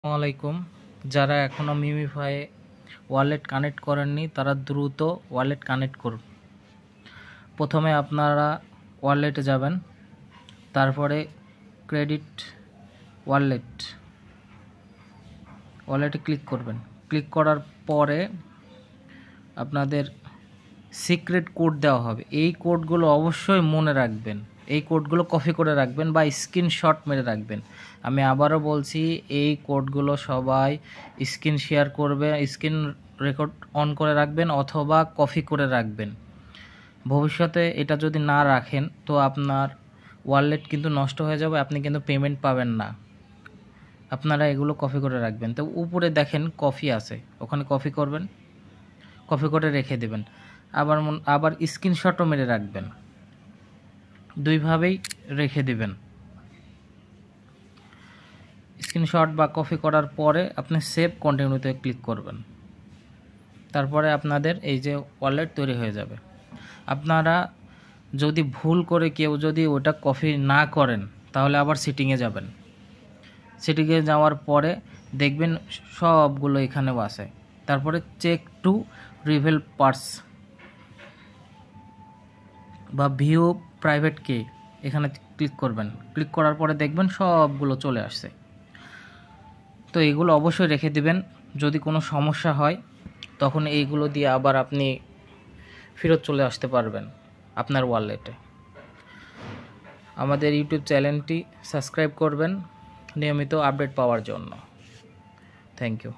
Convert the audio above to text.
আসসালামাইকুম। যারা এখনও মিমিফাই ওয়ালেট কানেক্ট করেননি তারা দ্রুত ওয়ালেট কানেক্ট করুন। প্রথমে আপনারা ওয়ালেটে যাবেন, তারপরে ক্রেডিট ওয়ালেটে ক্লিক করবেন। ক্লিক করার পরে আপনাদের সিক্রেট কোড দেওয়া হবে। এই কোডগুলো অবশ্যই মনে রাখবেন, এই কোডগুলো কপি করে রাখবেন বা স্ক্রিনশট মেরে রাখবেন। আমি আবারও বলছি, এই কোডগুলো সবাই স্ক্রিন রেকর্ড অন করে রাখবেন অথবা কপি করে রাখবেন। ভবিষ্যতে এটা যদি না রাখেন তো আপনার ওয়ালেট কিন্তু নষ্ট হয়ে যাবে, আপনি কিন্তু পেমেন্ট পাবেন না। আপনারা এগুলো কপি করে রাখবেন। তো উপরে দেখেন কপি আছে, ওখানে কপি করবেন, কপি করে রেখে দেবেন। আবার স্ক্রিনশটও মেরে রাখবেন, দুইভাবেই রেখে দিবেন। স্ক্রিনশট বা কপি করার পরে আপনি সেভ কন্টিনিউতে ক্লিক করবেন। তারপরে আপনাদের এই যে ওয়ালেট তৈরি হয়ে যাবে। আপনারা যদি ভুল করে কেউ যদি ওটা কপি না করেন তাহলে আবার সেটিংয়ে যাবেন। সেটিংয়ে যাওয়ার পরে দেখবেন সবগুলো এখানেও আছে। তারপরে চেক টু রিভিল পার্টস বা ভিউ প্রাইভেট কি এখানে ক্লিক করবেন। ক্লিক করার পরে দেখবেন সবগুলো চলে আসছে। তো এইগুলো অবশ্যই রেখে দিবেন। যদি কোনো সমস্যা হয় তখন এইগুলো দিয়ে আবার আপনি ফেরত চলে আসতে পারবেন আপনার ওয়ালেটে। আমাদের ইউটিউব চ্যানেলটি সাবস্ক্রাইব করবেন নিয়মিত আপডেট পাওয়ার জন্য। Thank you.